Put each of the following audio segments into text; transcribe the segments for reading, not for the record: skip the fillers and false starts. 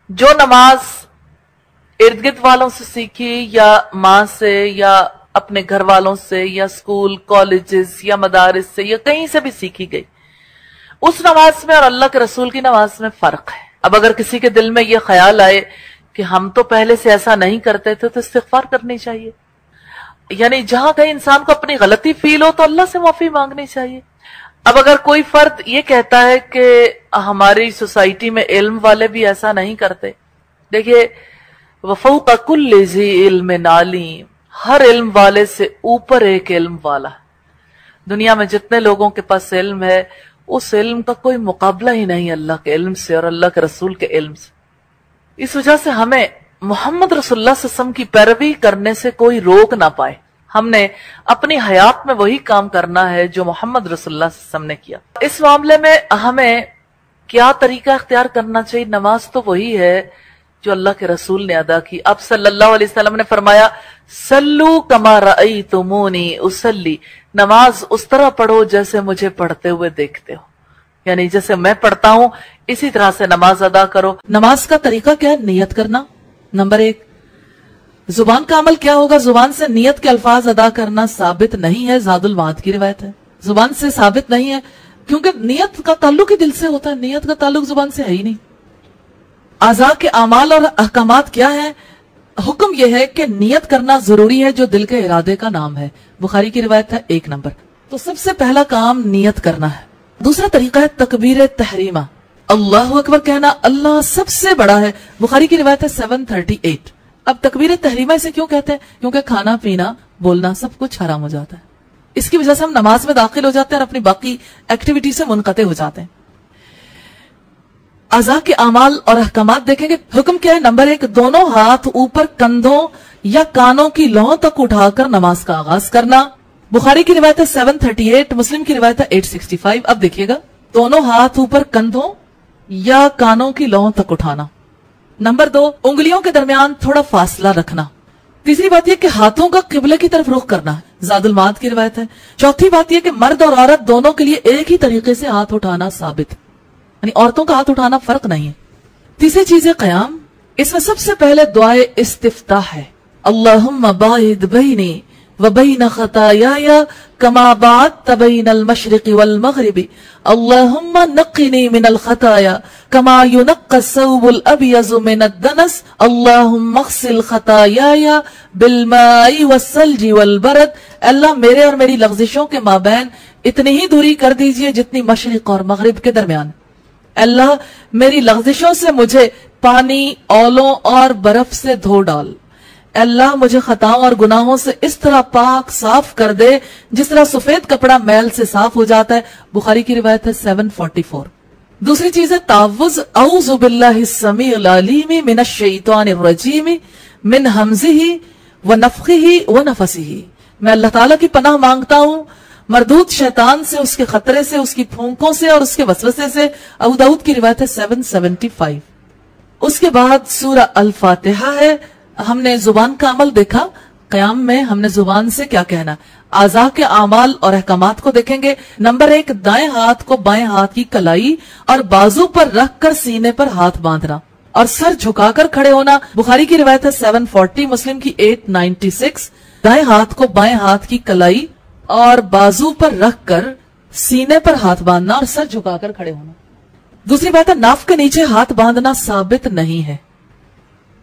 जो नमाज इर्द गिर्द वालों से सीखी या माँ से या अपने घर वालों से या स्कूल कॉलेजेस या मदारिस से या कहीं से भी सीखी गई, उस नमाज में और अल्लाह के रसूल की नमाज में फर्क है। अब अगर किसी के दिल में यह ख्याल आए कि हम तो पहले से ऐसा नहीं करते थे, तो इस्तिग़फ़ार करनी चाहिए। यानी जहां कहीं इंसान को अपनी गलती फील हो तो अल्लाह से माफी मांगनी चाहिए। अब अगर कोई फर्द ये कहता है कि हमारी सोसाइटी में इल्म वाले भी ऐसा नहीं करते, देखिए वफ़ौक़ कुल्लि ज़ी इल्मिन अलीम, हर इल्म वाले से ऊपर एक इल्म वाला। दुनिया में जितने लोगों के पास इल्म है, उस इल्म का कोई मुकाबला ही नहीं अल्लाह के इल्म से और अल्लाह के रसूल के इल्म से। इस वजह से हमें मोहम्मद रसूलुल्लाह सल्लल्लाहु अलैहि वसल्लम की पैरवी करने से कोई रोक ना पाए। हमने अपनी हयात में वही काम करना है जो मोहम्मद रसूलुल्लाह सल्लल्लाहु अलैहि वसल्लम ने किया। इस मामले में हमें क्या तरीका इख्तियार करना चाहिए? नमाज तो वही है जो अल्लाह के रसूल ने अदा की। अब सल्लल्लाहु अलैहि वसल्लम ने फरमाया, सल्लू कमा रअयतुमूनी उसल्ली, नमाज उस तरह पढ़ो जैसे मुझे पढ़ते हुए देखते हो, यानी जैसे मैं पढ़ता हूं इसी तरह से नमाज अदा करो। नमाज का तरीका क्या है? नियत करना। नंबर 1, जुबान का अमल क्या होगा? जुबान से नियत के अल्फाज अदा करना साबित नहीं है, ज़ादुल माद की रिवायत है। जुबान से साबित नहीं है क्योंकि नियत का ताल्लुक ही दिल से होता है, नियत का ताल्लुक जुबान से है ही नहीं। आज़ा के अमाल और अहकामात क्या है? हुक्म यह है कि नियत करना जरूरी है जो दिल के इरादे का नाम है। बुखारी की रिवायत है 1 नंबर। तो सबसे पहला काम नियत करना है। दूसरा तरीका है तकबीर तहरीमा, अल्लाहु अकबर कहना, अल्लाह सबसे बड़ा है। बुखारी की रिवायत है 738। अब तकबीर तहरीमा इसे क्यों कहते हैं? क्योंकि खाना पीना बोलना सब कुछ हराम हो जाता है। इसकी वजह से हम नमाज में दाखिल हो जाते हैं और अपनी बाकी एक्टिविटी से मुनक़ते हो जाते हैं। अज़ा के अमाल और अहकामात देखेंगे। हुक्म क्या है? नंबर 1, दोनों हाथ ऊपर कंधों या कानों की लौ तक उठाकर नमाज का आगाज करना। बुखारी की रिवायत है 738, मुस्लिम की रिवायत है 865। अब देखिएगा, दोनों हाथ ऊपर कंधों या कानों की लौ तक उठाना। नंबर 2, उंगलियों के दरमियान थोड़ा फासला रखना। तीसरी बात यह कि हाथों का किबले की तरफ रुख करना है, ज़ादुल माद की रिवायत है। चौथी बात यह कि मर्द और औरत दोनों के लिए एक ही तरीके से हाथ उठाना साबित, यानी औरतों का हाथ उठाना फर्क नहीं है। तीसरी चीज है क़याम। इसमें सबसे पहले दुआए इस्तिफ्ताह है, अल्लाहुम्मा बाइद बैनी व बैन खतायाया कमा बाअदत बैनल मशरिक़ि वल मग़रिबि, अल्लाहुम्मा नक़्क़िनी मिनल खताया कमा युनक़्क़स सौबुल अबयज़ु मिनद दनस, अल्लाहुम्मा अग़सिल खतायाया बिल माइ वस्सल्जि वल बरद। अल्लाह मेरे और मेरी लग़ज़िशों के माबैन इतनी ही दूरी कर दीजिए जितनी मशरिक़ और मग़रिब के दरमियान। अल्लाह मेरी लग़ज़िशों से मुझे पानी, औलों और बर्फ से धो डाल। अल्लाह मुझे खताओं और गुनाहों से इस तरह पाक साफ कर दे जिस तरह सफेद कपड़ा मैल से साफ हो जाता है। बुखारी की रिवायत है 744। दूसरी चीज है तावुज़, औज़ु बिल्लाहिस समीउल अलीम मिनश शैतानिर रजीम मिन हमज़िही व नफ़ख़िही व नफ़सिही। मैं अल्लाह ताला की पनाह मांगता हूँ मरदूद शैतान से, उसके खतरे से, उसकी फूंकों से और उसके वसवसे से। अबू दाऊद की रिवायत है 775। उसके बाद सूरह अल फातिहा है। हमने जुबान का अमल देखा, क़याम में हमने जुबान से क्या कहना। आज़ा के अमाल और अहकामात को देखेंगे। नंबर 1, दाएं हाथ को बाएं हाथ की कलाई और बाजू पर रखकर सीने पर हाथ बांधना और सर झुकाकर खड़े होना। बुखारी की रिवायत है 740, मुस्लिम की 896। दाएं हाथ को बाएं हाथ की कलाई और बाजू पर रखकर सीने पर हाथ बांधना और सर झुकाकर खड़े होना। दूसरी बात है नाफ के नीचे हाथ बांधना साबित नहीं है।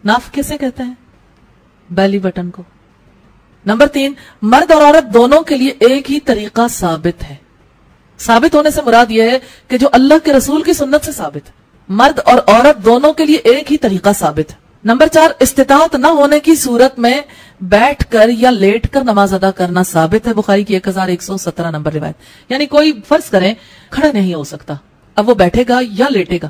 नाफ कैसे कहते हैं? बेली बटन को। नंबर 3, मर्द और औरत दोनों के लिए एक ही तरीका साबित है। साबित होने से मुराद यह है कि जो अल्लाह के रसूल की सुन्नत से साबित है। मर्द और औरत दोनों के लिए एक ही तरीका साबित है। नंबर 4, इस्तिताअत न होने की सूरत में बैठकर या लेटकर नमाज अदा करना साबित है। बुखारी की 1117 नंबर रिवायत। यानी कोई फर्ज करें खड़ा नहीं हो सकता, अब वो बैठेगा या लेटेगा।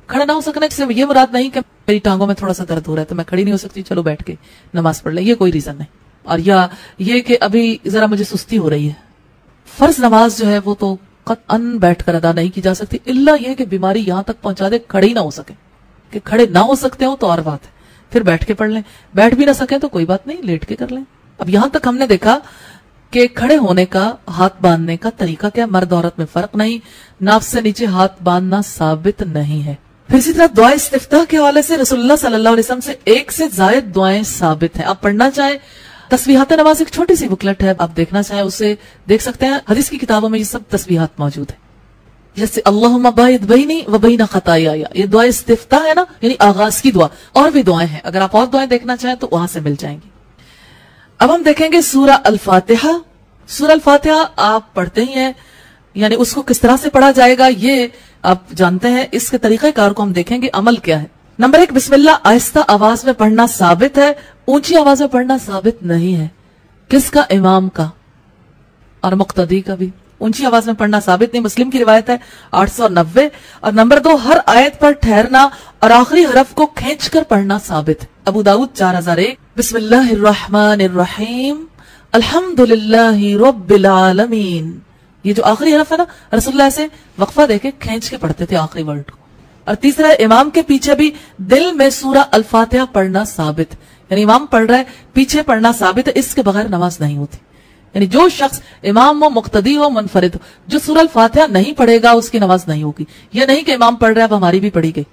खड़ा ना हो सकने से ये मुराद नहीं कि मेरी टांगों में थोड़ा सा दर्द हो रहा है तो मैं खड़ी नहीं हो सकती, चलो बैठ के नमाज पढ़ ले, ये कोई रीजन नहीं। और या ये कि अभी जरा मुझे सुस्ती हो रही है। फर्ज नमाज जो है वो तो कतअन बैठकर अदा नहीं की जा सकती, इल्ला यह कि बीमारी यहां तक पहुंचा दे खड़े ही ना हो सके। कि खड़े ना हो सकते हो तो और बात है, फिर बैठ के पढ़ लें। बैठ भी ना सके तो कोई बात नहीं, लेट के कर लें। अब यहां तक हमने देखा कि खड़े होने का, हाथ बांधने का तरीका क्या, मर्द औरत में फर्क नहीं। नाफ से नीचे हाथ बांधना साबित नहीं है। फिर इसी तरह दुआ इस्तिफ्ताह के हवाले से रसूलुल्लाह सल्लल्लाहु अलैहि वसल्लम से एक से ज्यादा दुआएं साबित हैं। आप पढ़ना चाहें, तस्बीहात नमाज एक छोटी सी बुकलेट है, आप देखना चाहें उसे देख सकते हैं। हदीस की किताबों में ये सब तस्बीहात मौजूद है। जैसे अल्लाहुम्मा बाइद बैनी व बैना खताया, ये दुआ इस्तिफ्ताह है ना, यानी आगाज की दुआ। और भी दुआएं हैं, अगर आप और दुआएं देखना चाहें तो वहां से मिल जाएंगी। अब हम देखेंगे सूरा अल फातिहा। सूरा अल फातिहा आप पढ़ते ही हैं, यानी उसको किस तरह से पढ़ा जाएगा ये आप जानते हैं। इसके तरीक़ेकार को हम देखेंगे, अमल क्या है। नंबर 1, बिस्मिल्लाह आहिस्ता आवाज में पढ़ना साबित है, ऊंची आवाज में पढ़ना साबित नहीं है। किसका? इमाम का और मुक्तदी का भी। ऊंची आवाज में पढ़ना साबित नहीं। मुस्लिम की रिवायत है 890। और नंबर 2, हर आयत पर ठहरना और आखिरी हरफ को खींचकर पढ़ना साबित है। अबू दाऊद 4001, बिस्मिल्लाहिर्रहमानिर्रहीम अल्हम्दुलिल्लाहि रब्बिल आलमीन। ये जो आखिरी हरफ है ना, रसूलुल्लाह से वक्फा देके खींच के पढ़ते थे आखिरी वर्ड को। और तीसरा, इमाम के पीछे भी दिल में सूरा अल फातिहा पढ़ना साबित, यानी इमाम पढ़ रहा है पीछे पढ़ना साबित है। इसके बगैर नमाज नहीं होती। यानी जो शख्स इमाम हो, मुक्तदी हो, मुनफरिद हो, जो सूरा अल फातिहा नहीं पढ़ेगा उसकी नमाज नहीं होगी। यह नहीं कि इमाम पढ़ रहा है अब हमारी भी पढ़ी गई।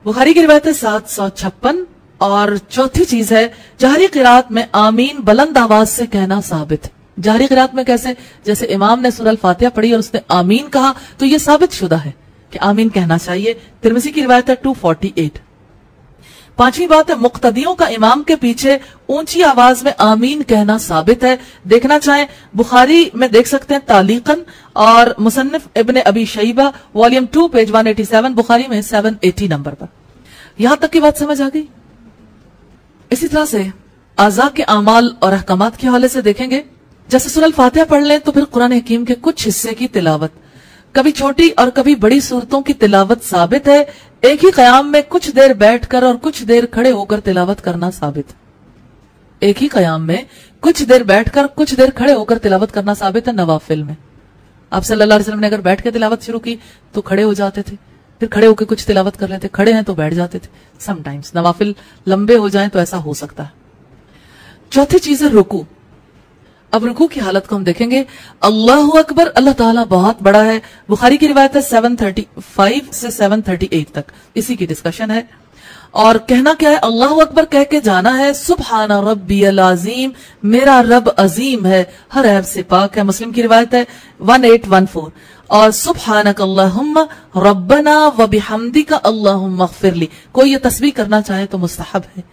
बुखारी की रिवायत है 756। और चौथी चीज है, जहरी क़िराअत में आमीन बुलंद आवाज से कहना साबित है। जहरी क़िराअत में कैसे? जैसे इमाम ने सूरा अल फातिहा पढ़ी और उसने आमीन कहा तो यह साबित शुदा है कि आमीन कहना चाहिए। तिरमिज़ी की रिवायत है 248। पांचवी बात है, मुक्तदियों का इमाम के पीछे ऊंची आवाज में आमीन कहना साबित है। देखना चाहें बुखारी में देख सकते हैं तालीकन, और मुसन्निफ इब्ने अबी शैबा वॉल्यूम 2 पेज 187, बुखारी में 780 नंबर पर। यहां तक की बात समझ आ गई। इसी तरह से आज़ा के अमाल और अहकामात के हवाले से देखेंगे। जैसे सूरह अल फातिहा पढ़ लें तो फिर कुरान हकीम के कुछ हिस्से की तिलावत, कभी छोटी और कभी बड़ी सूरतों की तिलावत साबित है। एक ही क़याम में कुछ देर बैठकर और कुछ देर खड़े होकर तिलावत करना साबित है। एक ही क़याम में कुछ देर बैठकर कुछ देर खड़े होकर तिलावत करना साबित है। नवाफिल में आप सल्लल्लाहु अलैहि वसल्लम ने अगर बैठ के तिलावत शुरू की तो खड़े हो जाते थे, फिर खड़े होकर कुछ तिलावत कर लेते, खड़े हैं तो बैठ जाते थे। समटाइम्स नवाफिल लंबे हो जाएं तो ऐसा हो सकता है। चौथी चीज है रुकू। अब रुकू की हालत को हम देखेंगे। अल्लाहु अकबर, अल्लाह ताला बहुत बड़ा है। बुखारी की रिवायत है 735 से 738 तक, इसी की डिस्कशन है। और कहना क्या है? अल्लाहु अकबर कह के जाना है सुब्हाना रब्बियल अज़ीम, मेरा रब अजीम है, हर ऐब से पाक है। मुस्लिम की रिवायत है 1814। और सुब्हानक अल्लाहुम्मा रब्बना व बिहम्दिका अल्लाहुम्मा अग़फिरली, कोई ये तस्बीह करना चाहे तो मुस्तहब है।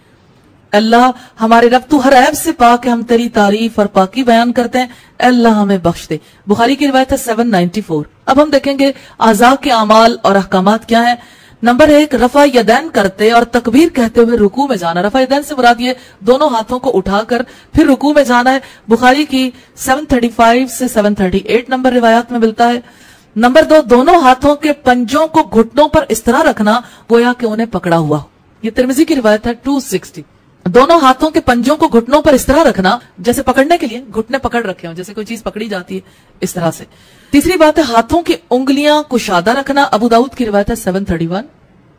अल्लाह हमारे रब तू हर ऐब से पाक है, हम तेरी तारीफ और पाकी बयान करते हैं, अल्लाह हमें बख्श दे। बुखारी की रिवायत है 794। अब हम देखेंगे आज़ा के अमाल और अहकामात क्या है। नंबर 1, रफा यदैन करते और तकबीर कहते हुए रुकू में जाना। रफा यदैन से मुराद ये दोनों हाथों को उठाकर फिर रुकू में जाना है। बुखारी की 735 से 738 नंबर रिवायात में मिलता है। नंबर 2, दोनों हाथों के पंजों को घुटनों पर इस तरह रखना गोया कि उन्हें पकड़ा हुआ। ये तिरमिज़ी की रिवायत है 260। दोनों हाथों के पंजों को घुटनों पर इस तरह रखना जैसे पकड़ने के लिए घुटने पकड़ रखे हो, जैसे कोई चीज पकड़ी जाती है इस तरह से। तीसरी बात है हाथों की उंगलियां कुशादा रखना। अबू दाऊद की रिवायत है 731।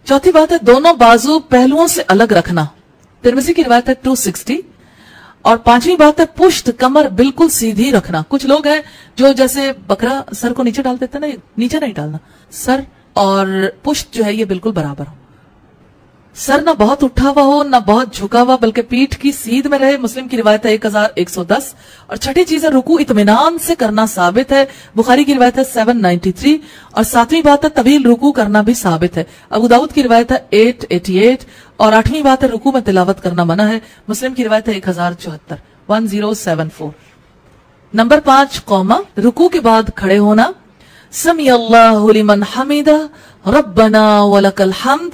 चौथी बात है दोनों बाजू पहलुओं से अलग रखना। तिरमिज़ी की रिवायत है 260। और पांचवी बात है पुश्त कमर बिल्कुल सीधी रखना। कुछ लोग हैं जो जैसे बकरा सर को नीचे डाल देते ना, नीचे नहीं डालना, सर और पुश्त जो है ये बिल्कुल बराबर हो। सर ना बहुत उठा हुआ हो ना बहुत झुका हुआ, बल्कि पीठ की सीध में रहे। मुस्लिम की रिवायत है 1110। और छठी चीज है रुकू इत्मीनान से करना साबित है। बुखारी की रिवायत है 793। और सातवीं बात है तवील रुकू करना भी साबित है। अबू दाऊद की रिवायत है 888। और आठवीं बात है रुकू में तिलावत करना मना है। मुस्लिम की रिवायत है 1074 1074। नंबर 5, कौमा, रुकू के बाद खड़े होना। समी अल्लाहु लिमन हमीदा रब्बना वलकल हम्द,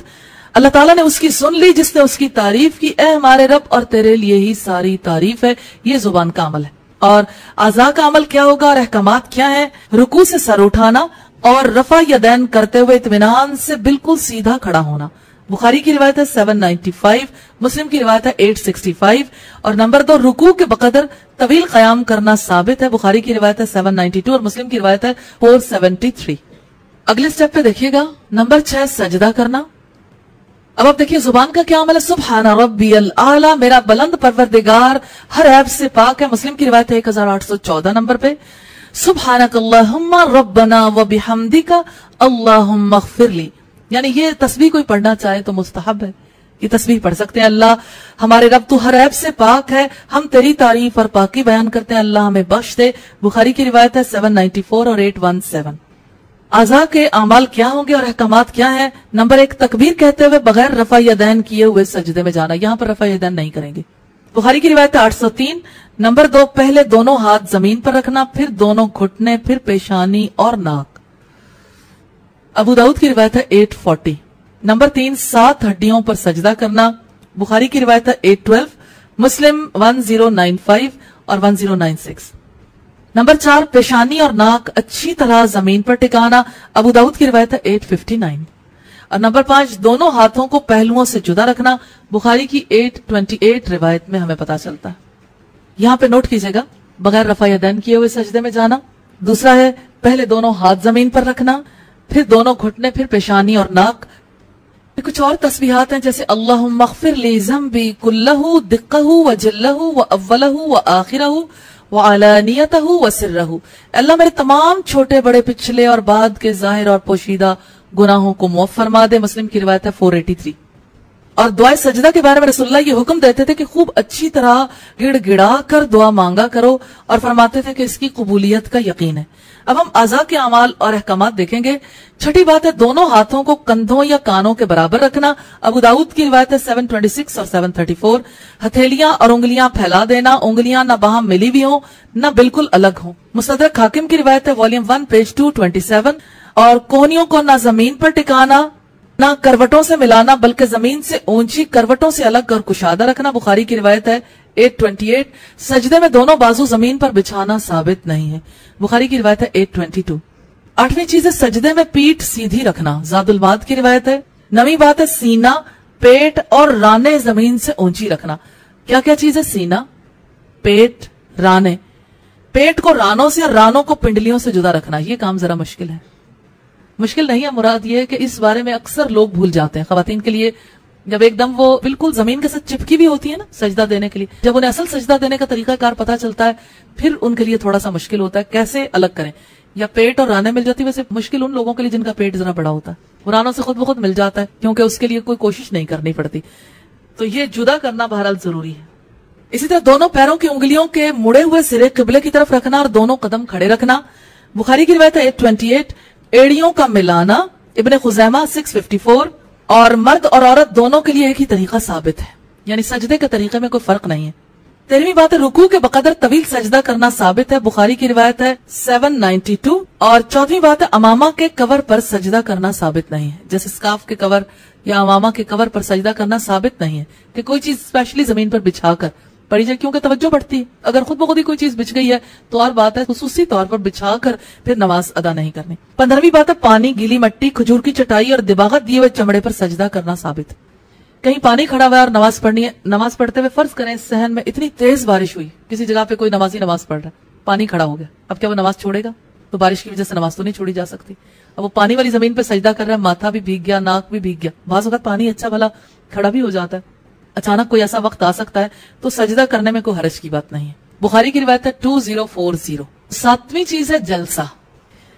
अल्लाह ताला ने उसकी सुन ली जिसने उसकी तारीफ की, ए हमारे रब और तेरे लिए ही सारी तारीफ है। ये जुबान का अमल है। और आज़ा का अमल क्या होगा और अहकामात क्या है? रुकू से सर उठाना और रफा यदैन करते हुए इत्मीनान से बिल्कुल सीधा खड़ा होना। बुखारी की रिवायत है 795। मुस्लिम की रिवायत है 865। और नंबर 2, रुकू के बकदर तवील कयाम करना साबित है। बुखारी की रिवायत है 792 और मुस्लिम की रिवायत है 473। अगले स्टेप पे देखिएगा, नंबर 6, सजदा करना। अब आप देखिए जुबान का क्या अमल है। सुब्हाना रब्बियल आला, मेरा बुलंद परवरदिगार हर ऐब से पाक है। मुस्लिम की रिवायत है 1814 नंबर पे। सुब्हानक अल्लाहुम्मा रब्बना व बिहम्दिका अल्लाहुम्मा अग़फिरली, यानी ये तस्बीह कोई पढ़ना चाहे तो मुस्तहब है, ये तस्बीह पढ़ सकते हैं। अल्लाह हमारे रब तू हर ऐब से पाक है, हम तेरी तारीफ और पाकी बयान करते हैं, अल्लाह हमें बख्श दे। बुखारी की रिवायत है 794 और 817। आज़ा के अमाल क्या होंगे और अहकामात क्या है? नंबर 1, तकबीर कहते हुए बगैर रफा यदैन किए हुए सजदे में जाना, यहां पर रफा यदैन नहीं करेंगे। बुखारी की रिवायत है 803। नंबर 2, पहले दोनों हाथ जमीन पर रखना, फिर दोनों घुटने, फिर पेशानी और नाक। अबू दाऊद की रिवायत है 840। नंबर 3, 7 हड्डियों पर सजदा करना। बुखारी की रिवायत है 812, मुस्लिम 1095 और 1096। नंबर 4, पेशानी और नाक अच्छी तरह जमीन पर टिकाना। अबू दाऊद की रिवायत है 859। और नंबर 5, दोनों हाथों को पहलुओं से जुदा रखना। बुखारी की 828 रिवायत में हमें पता चलता है। यहां पे नोट कीजिएगा, बगैर रफा यदैन किए हुए सजदे में जाना। दूसरा है पहले दोनों हाथ जमीन पर रखना, फिर दोनों घुटने, फिर पेशानी और नाक। कुछ और तस्बीहात हैं जैसे अल्लाहुम्मा अग़फ़िर ली ज़म्बी कुल्लहु दिक्कहु व जल्लहु व अव्वलहु व आखिरहु व अलानियतहु व सिर्रहु। अल्लाह मेरे तमाम छोटे बड़े पिछले और बाद के जाहिर और पोशीदा गुनाहों को मुआफ़ फरमा दे। मुस्लिम की रिवायत है 483। और दुआ सजदा के बारे में रसूलुल्लाह ये हुक्म देते थे कि खूब अच्छी तरह गिड़गिड़ा कर दुआ मांगा करो, और फरमाते थे कि इसकी कबूलियत का यकीन है। अब हम आज़ा के अमाल और अहकामात देखेंगे। छठी बात है दोनों हाथों को कंधों या कानों के बराबर रखना। अबू दाऊद की रिवायत है 726 और 734। हथेलियां और उंगलियां फैला देना, उंगलियां ना बाहम मिली भी हो ना बिल्कुल अलग हो। मुस्तदरक हाकिम की रिवायत है वॉल्यूम 1 पेज 227। और कोहनियों को ना जमीन पर टिकाना ना करवटों से मिलाना, बल्कि जमीन से ऊंची करवटों से अलग कर कुशादा रखना। बुखारी की रिवायत है 828। सजदे में दोनों बाजू जमीन पर बिछाना साबित नहीं है। बुखारी की रिवायत है 822। 8वीं चीज है सजदे में पीठ सीधी रखना। ज़ादुल माद की रिवायत है। 9वीं बात है सीना, पेट और राने जमीन से ऊंची रखना। क्या क्या चीज है? सीना, पेट, राने। पेट को रानों से और रानों को पिंडलियों से जुदा रखना। ये काम जरा मुश्किल है। मुश्किल नहीं है, मुराद ये है कि इस बारे में अक्सर लोग भूल जाते हैं। खवातीन के लिए जब एकदम वो बिल्कुल जमीन के साथ चिपकी भी होती है ना सजदा देने के लिए, जब उन्हें असल सजदा देने का तरीकाकार पता चलता है, फिर उनके लिए थोड़ा सा मुश्किल होता है कैसे अलग करें। या पेट और राने मिल जाती है, वैसे मुश्किल उन लोगों के लिए जिनका पेट जरा बड़ा होता है, वो रानों से खुद ब खुद मिल जाता है क्योंकि उसके लिए कोई कोशिश नहीं करनी पड़ती। तो ये जुदा करना बहरहाल जरूरी है। इसी तरह दोनों पैरों की उंगलियों के मुड़े हुए सिरे किबले की तरफ रखना और दोनों कदम खड़े रखना। बुखारी की रिवायत है 828। एड़ियों का मिलाना। इब्ने खुज़ैमा 654। और मर्द और औरत दोनों के लिए एक ही तरीका साबित है, यानी सजदे के तरीके में कोई फर्क नहीं है। 13वीं बात है रुकू के बकदर तवील सजदा करना साबित है। बुखारी की रिवायत है 792। और 14वीं बात है अमामा के कवर पर सजदा करना साबित नहीं है। जैसे स्कार्फ के कवर या अमामा के कवर पर सजदा करना साबित नहीं है कि कोई चीज स्पेशली जमीन पर बिछाकर पड़ी जाए, क्योंकि तवज्जो बढ़ती है। अगर खुद ब खुद ही कोई चीज बिछ गई है तो और बात है, खुसूसी तौर पर बिछाकर फिर नमाज अदा नहीं करनी। 15वीं बात है पानी, गीली मट्टी, खजूर की चटाई और दिबागत दिए हुए चमड़े पर सजदा करना साबित है। कहीं पानी खड़ा हुआ है और नमाज पढ़नी है, नमाज पढ़ते हुए फर्ज करें सहन में इतनी तेज बारिश हुई, किसी जगह पे कोई नमाजी नमाज पढ़ रहा है, पानी खड़ा हो गया, अब क्या वो नमाज छोड़ेगा? तो बारिश की वजह से नमाज तो नहीं छोड़ी जा सकती। अब वो पानी वाली जमीन पे सजदा कर रहा है, माथा भी भीग गया, नाक भी भीग गया। बाज़ वक़्त पानी अच्छा भला खड़ा भी हो जाता है, अचानक कोई ऐसा वक्त आ सकता है, तो सजदा करने में कोई हरज की बात नहीं है। बुखारी की रिवायत है 2040। 7वीं चीज है जलसा।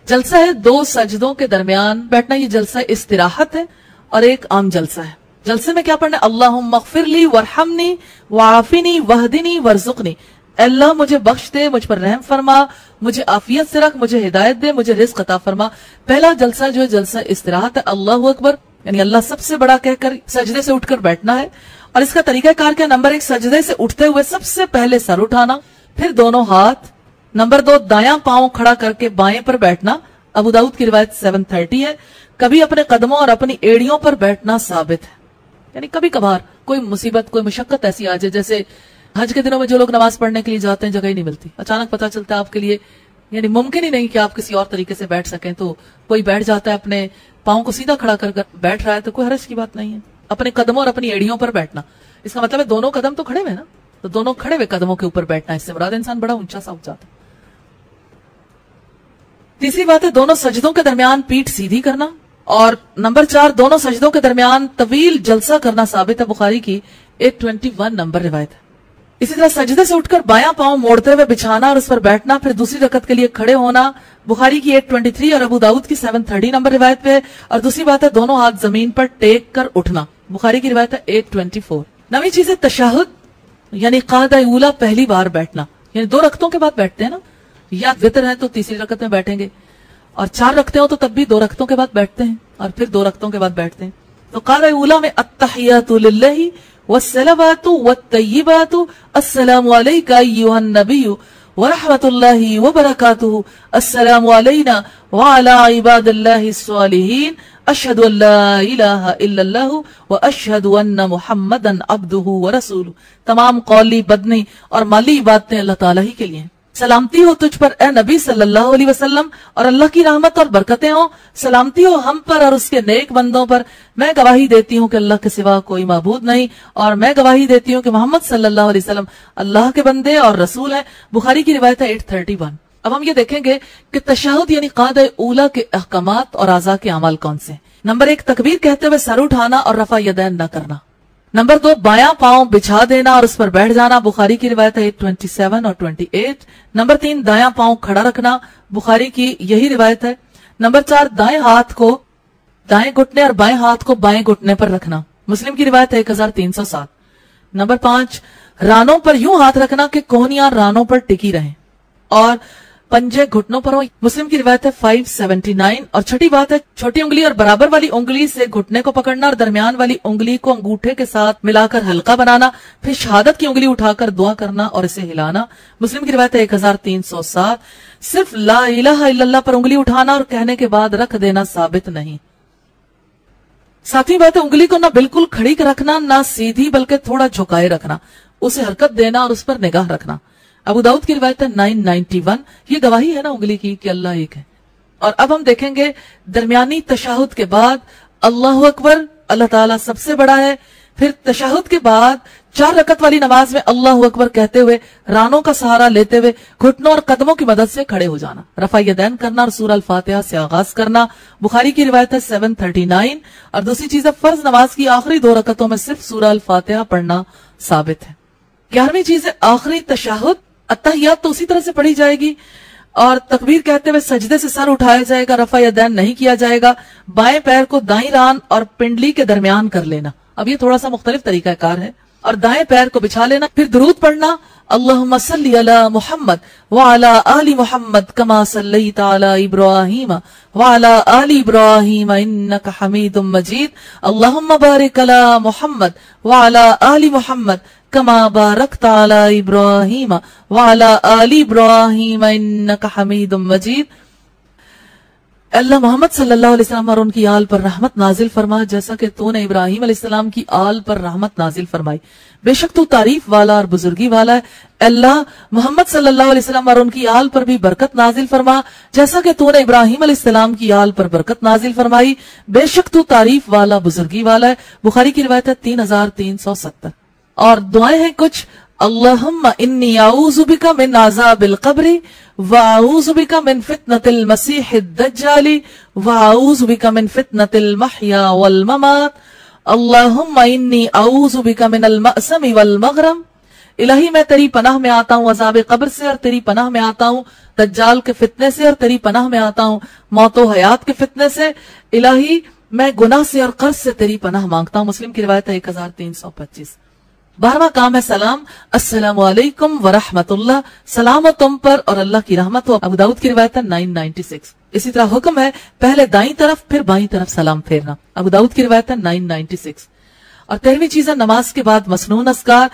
जलसा है दो सजदों के दरमियान बैठना। ये जलसा इस्तिराहत है और एक आम जलसा है। जलसे में क्या पढ़ना? अल्लाहुम्मा अग़फ़िर ली वरहमनी वआफ़िनी वहदिनी वरज़ुक़नी। अल्लाह मुझे बख्श दे, मुझ पर रहम फरमा, मुझे आफियत से रख, मुझे हिदायत दे, मुझे रिज़्क़ अता फरमा। पहला जलसा जो है जलसा इस्तिराहत है। अल्लाहु अकबर यानी अल्लाह सबसे बड़ा कहकर सजदे से उठकर बैठना है। और इसका तरीका कार क्या? नंबर 1 सजदे से उठते हुए सबसे पहले सर उठाना, फिर दोनों हाथ। नंबर 2 दायां पांव खड़ा करके बाएं पर बैठना। अबू दाऊद की रिवायत 730 है। कभी अपने कदमों और अपनी एड़ियों पर बैठना साबित है, यानी कभी कभार कोई मुसीबत कोई मुशक्कत ऐसी आ जाए, जैसे हज के दिनों में जो लोग नमाज पढ़ने के लिए जाते हैं जगह ही नहीं मिलती, अचानक पता चलता है आपके लिए यानी मुमकिन ही नहीं कि आप किसी और तरीके से बैठ सकें, तो कोई बैठ जाता है, अपने पांव को सीधा खड़ा कर बैठ रहा है, तो कोई हरज की बात नहीं है। अपने कदमों और अपनी एड़ियों पर बैठना, इसका मतलब है दोनों कदम तो खड़े हुए ना, तो दोनों खड़े हुए कदमों के ऊपर बैठना, इससे मुराद इंसान बड़ा ऊंचा सा उठ जाता है। तीसरी बात है दोनों सजदों के दरमियान पीठ सीधी करना। और नंबर 4 दोनों सजदों के दरमियान तवील जलसा करना साबित है। बुखारी की 821 नंबर रिवायत है। इसी तरह सजदे से उठकर बायां पांव मोड़ते हुए बिछाना और उस पर बैठना, फिर दूसरी रकत के लिए खड़े होना। बुखारी की 823 और अबू दाऊद की 730 नंबर रिवायत पे। और दूसरी बात है दोनों हाथ जमीन पर टेक कर उठना, बुखारी की रिवायत है 824। नवी चीज है तशहुद यानी क़ादा ऊला, पहली बार बैठना, यानी 2 रकतों के बाद बैठते हैं ना, या वितर है तो तीसरी रकत में बैठेंगे, और 4 रखते हो तो तब भी 2 रकतों के बाद बैठते हैं और फिर 2 रकतों के बाद बैठते हैं। तो क़ादा ऊला में अत्तहियातु लिल्लाहि वस्सलावातु वत्तय्यिबातु अस्सलामु अलैका अय्युहन नबिय्यु व रहमतुल्लाहि व बरकातुहु अस्सलामु अलैना व अला इबादिल्लाहिस सालिहीन अशहदु अल्ला इलाहा इल्लल्लाहु व अशहदु अन्ना मुहम्मदन अब्दुहु व रसूलुहु। तमाम कौली, बदनी और माली इबादतें अल्लाह ताला ही के लिए। सलामती हो तुझ पर ए नबी सल्लल्लाहु अलैहि वसल्लम, और अल्लाह की रहमत और बरकतें हो। सलामती हो हम पर और उसके नेक बंदों पर। मैं गवाही देती हूँ कि अल्लाह के सिवा कोई माबूद नहीं, और मैं गवाही देती हूँ कि मोहम्मद सल्लल्लाहु अलैहि वसल्लम अल्लाह के बंदे और रसूल हैं। बुखारी की रिवायत है 831। अब हम ये देखेंगे कि तशहुद यानी क़ादा ऊला के अहकामात और आज़ा के अमाल कौन से। नंबर 1, तकबीर कहते हुए सर उठाना और रफा यदैन न करना। नंबर 2, बायां पांव बिछा देना और उस पर बैठ जाना, बुखारी की रिवायत है 827 और 28। नंबर 3, दायां पांव खड़ा रखना, बुखारी की यही रिवायत है। नंबर 4, दाएं हाथ को दाएं घुटने और बाएं हाथ को बाएं घुटने पर रखना, मुस्लिम की रिवायत है 1307। नंबर 5, रानों पर यूं हाथ रखना कि कोहनियां रानों पर टिकी रहें और पंजे घुटनों पर हो, मुस्लिम की रिवायत है 579। और छठी बात है छोटी उंगली और बराबर वाली उंगली से घुटने को पकड़ना और दरमियान वाली उंगली को अंगूठे के साथ मिलाकर हल्का बनाना, फिर शहादत की उंगली उठाकर दुआ करना और इसे हिलाना, मुस्लिम की रिवायत है 1307। सिर्फ ला इलाहा इल्लल्लाह पर उंगली उठाना और कहने के बाद रख देना साबित नहीं। 7वीं बात है उंगली को ना बिल्कुल खड़ी रखना ना सीधी बल्कि थोड़ा झुकाए रखना, उसे हरकत देना और उस पर निगाह रखना। अबू दाऊद की रिवायत है 991। ये गवाही है ना उंगली की कि अल्लाह एक है। और अब हम देखेंगे दरमियानी तशहुद के बाद अल्लाहु अकबर, अल्लाह ताला सबसे बड़ा है। फिर तशहुद के बाद 4 रकत वाली नमाज में अल्लाहु अकबर कहते हुए रानों का सहारा लेते हुए घुटनों और कदमों की मदद से खड़े हो जाना, रफा यदैन करना और सूरह अल-फातिहा से आगाज करना, बुखारी की रिवायत है 739। और दूसरी चीज है फर्ज नमाज की आखिरी 2 रकतों में सिर्फ सूरह अल-फातिहा पढ़ना साबित है। 11वीं चीज है आखिरी तशहुद, अत्तहियात तो उसी तरह से पढ़ी जाएगी और तकबीर कहते हुए सजदे से सर उठाया जाएगा, रफा यदैन नहीं किया जाएगा। बाएं पैर को दाईं रान और पिंडली के दरमियान कर लेना, अब ये थोड़ा सा मुख्तलिफ तरीका कार है, और दाएं पैर को बिछा लेना। फिर दुरूद पढ़ना, अल्लाहुम्मा सल्ली अला मुहम्मद व अला आलि मुहम्मद कमा सल्लैता अला इब्राहीम व अला आलि इब्राहीम इन्नका हमीदुम मजीद, अल्लाहुम्मा बारिक अला मुहम्मद व अला आलि मुहम्मद कमा बारकता अला इब्राहीम व अला आलि इब्राहीम इन्नका हमीदुम मजीद। अल्लाह मोहम्मद सल्लल्लाहु अलैहि वसल्लम और उनकी आल पर रहमत नाजिल फरमा जैसा कि तूने इब्राहिम अलैहिस्सलाम की आल पर रहमत नाजिल फरमाई, बेशक तू तारीफ वाला और बुजुर्गी वाला है। अल्लाह मोहम्मद सल्लल्लाहु अलैहि वसल्लम और उनकी आल पर भी बरकत नाजिल फरमा जैसा कि तूने इब्राहिम अलैहिस्सलाम की आल पर बरकत नाजिल फरमाई, बेशक तू तारीफ वाला बुजुर्गी वाला है। बुखारी की रिवायत है 3370। और दुआएं हैं कुछ, अल्लाहुम्मा इन्नी आऊज़ु बिका मिन अज़ाबिल क़ब्रि व आऊज़ु बिका मिन फितनतिल मसीहिद दज्जाली व आऊज़ु बिका मिन फितनतिल महया वल ममात, अल्लाहुम्मा इन्नी आऊज़ु बिका मिनल मअसम वल मग़रम। इलाही मैं तेरी पनाह में आता हूँ अज़ाब क़ब्र से और तेरी पनाह में आता हूँ दज्जाल के फितने से और तेरी पनाह में आता हूँ मौत व हयात के फितने से। इलाही मैं गुनाह से और कर्ज से तेरी पनाह मांगता हूँ। मुस्लिम की रिवायत है 1325। 12वां काम है सलाम, अस्सलामु अलैकुम व रहमतुल्लाह, सलाम हो तुम पर और अल्लाह की रहमत हो। अबू दाऊद की रिवायत है 996। इसी तरह हुक्म है पहले दाईं तरफ फिर बाईं तरफ सलाम फेरना, अबू दाऊद की रिवायत है 996। और 13वीं चीज है नमाज के बाद मसनून अस्कार।